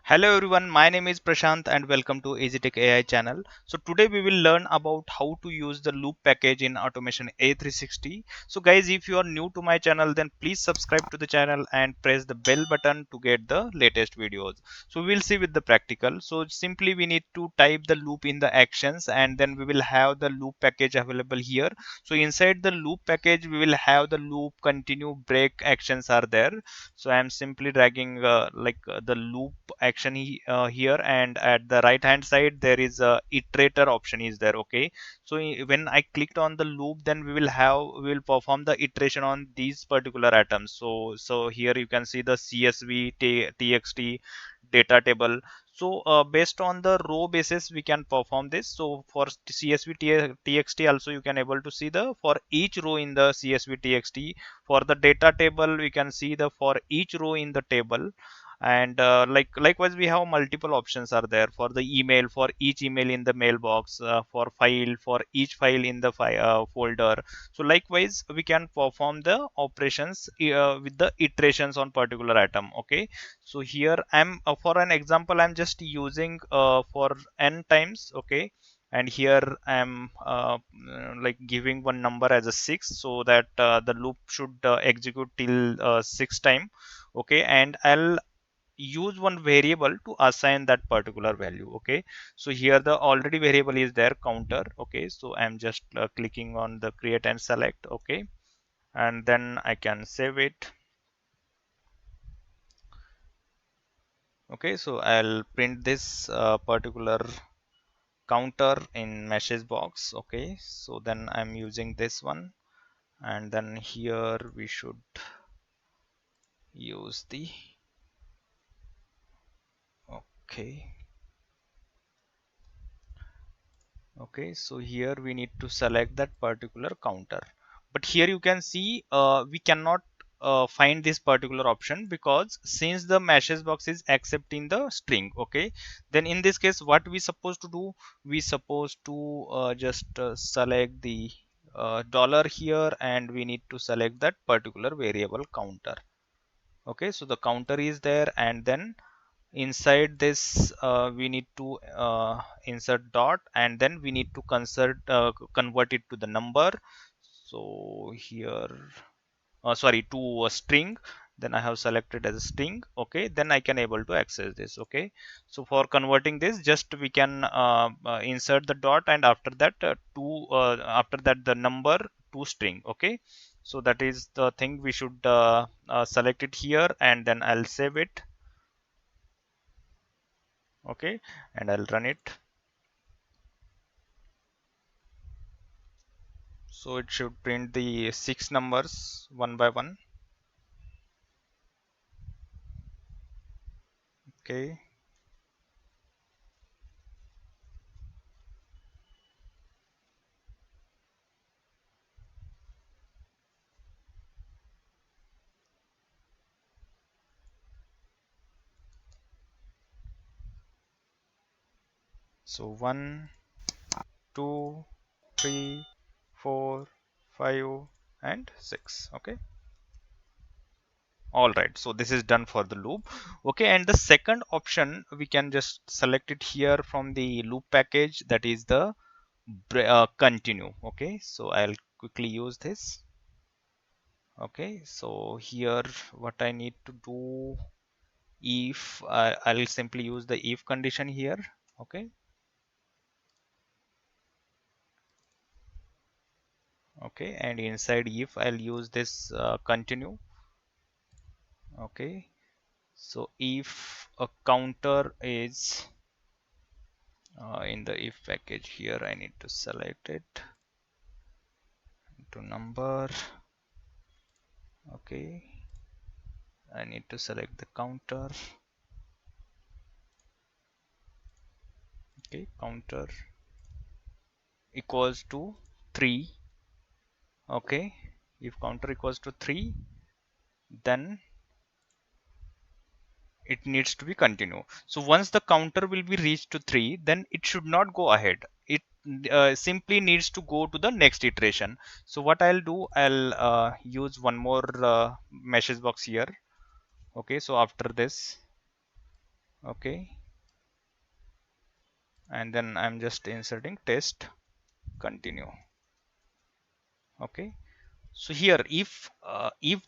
Hello everyone, my name is Prashant and welcome to EasyTech AI channel. So today we will learn about how to use the loop package in automation A360. So guys, if you are new to my channel, then please subscribe to the channel and press the bell button to get the latest videos. So we'll see with the practical. So simply we need to type the loop in the actions and then we will have the loop package available here. So inside the loop package, we will have the loop, continue, break actions are there. So I'm simply dragging the loop action here, and at the right hand side there is a iterator option is there. Okay, so when I clicked on the loop, then we will perform the iteration on these particular atoms. So here you can see the CSV, TXT, data table. So based on the row basis we can perform this. So for CSV TXT also you can able to see the for each row in the CSV TXT. For the data table we can see the for each row in the table, and likewise we have multiple options are there for the email, for each email in the mailbox, for file, for each file in the folder. So likewise we can perform the operations with the iterations on particular atom. Okay, so here I'm for an example I'm just using for n times. Okay, and here I'm like giving one number as a 6, so that the loop should execute till 6 time. Okay, and I'll use one variable to assign that particular value. Okay, so here the already variable is there, counter. Okay, so I'm just clicking on the create and select. Okay, and then I can save it. Okay, so I'll print this particular counter in message box. Okay, so then I'm using this one, and then here we should use the okay. Okay, so here we need to select that particular counter, but here you can see we cannot find this particular option because since the message box is accepting the string. Okay, then in this case what we supposed to do, we supposed to just select the dollar here, and we need to select that particular variable counter. Okay, so the counter is there, and then inside this we need to insert dot, and then we need to convert it to the number. So here sorry, to a string. Then I have selected as a string. Okay, then I can able to access this. Okay, so for converting this, just we can insert the dot, and after that after that the number to string. Okay, so that is the thing we should select it here, and then I'll save it. Okay, and I'll run it. So it should print the 6 numbers one by one. Okay, so 1, 2, 3, 4, 5, and 6. Okay, all right, so this is done for the loop. Okay, and the second option we can just select it here from the loop package, that is the continue. Okay, so I'll quickly use this. Okay, so here what I need to do, if I'll simply use the if condition here. Okay, okay, and inside if I'll use this continue. Okay, so if a counter is in the if package, here I need to select it to number. Okay, I need to select the counter. Okay, counter equals to 3. Okay, if counter equals to 3, then it needs to be continue. So once the counter will be reached to 3, then it should not go ahead. It simply needs to go to the next iteration. So what I'll do, I'll use one more message box here. Okay, so after this, Okay, and then I'm just inserting test continue. Okay, so here if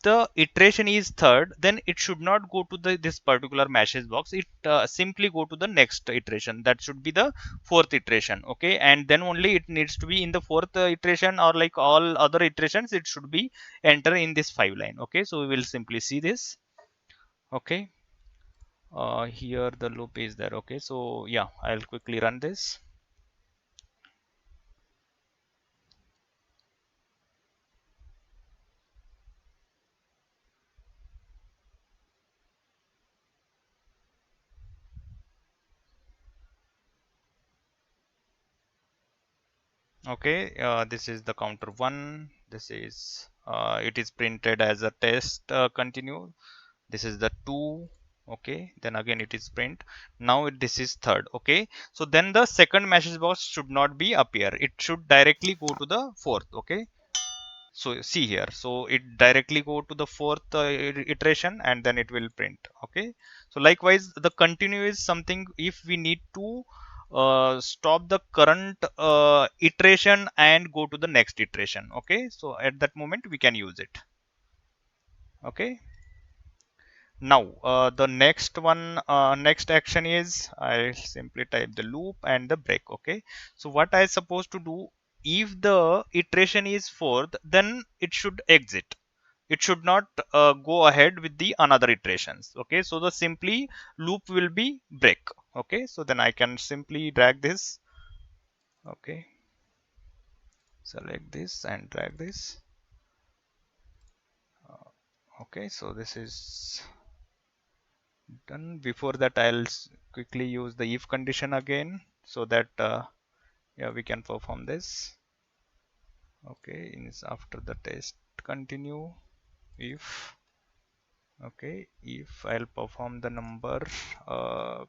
the iteration is third, then it should not go to the this particular message box. It simply go to the next iteration, that should be the fourth iteration. Okay, and then only it needs to be in the fourth iteration, or like all other iterations it should be enter in this 5 line. Okay, so we will simply see this. Okay, here the loop is there. Okay, so yeah, I'll quickly run this. Okay, this is the counter 1. This is it is printed as a test continue. This is the 2. Okay, then again it is print. Now this is third. Okay, so then the second message box should not be appear, it should directly go to the fourth. Okay, so see here, so it directly go to the fourth iteration, and then it will print. Okay, so likewise the continue is something if we need to stop the current iteration and go to the next iteration. Okay, so at that moment we can use it. Okay, now the next one, next action is I simply type the loop and the break. Okay, so what I supposed to do, if the iteration is fourth, then it should exit, it should not go ahead with the another iterations. Okay, so the simply loop will be break. Okay, so then I can simply drag this. Okay, select this and drag this. Okay, so this is done. Before that I'll quickly use the if condition again, so that yeah, we can perform this. Okay, after the test continue, if okay, if I'll perform the number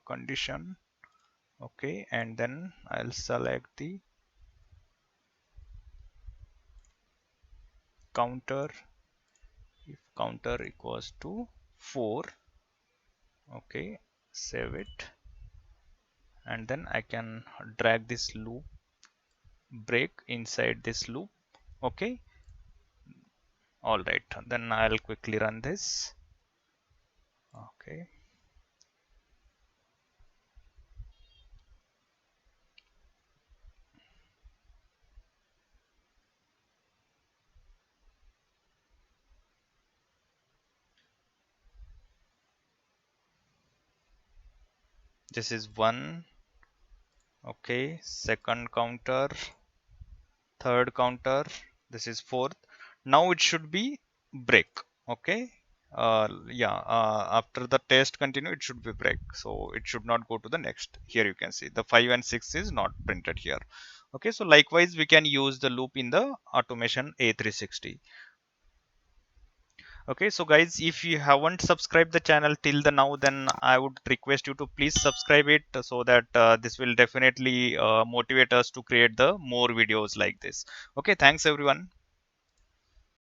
condition. Okay, and then I'll select the counter, if counter equals to 4. Okay, save it, and then I can drag this loop break inside this loop. Okay, all right, then I'll quickly run this. Okay, this is 1. Okay, second counter, third counter, this is fourth. Now it should be break. Okay, yeah, after the test continue it should be break, so it should not go to the next. Here you can see the 5 and 6 is not printed here. Okay, so likewise we can use the loop in the automation A360. Okay, so guys, if you haven't subscribed the channel till the now, then I would request you to please subscribe it, so that this will definitely motivate us to create the more videos like this. Okay, thanks everyone.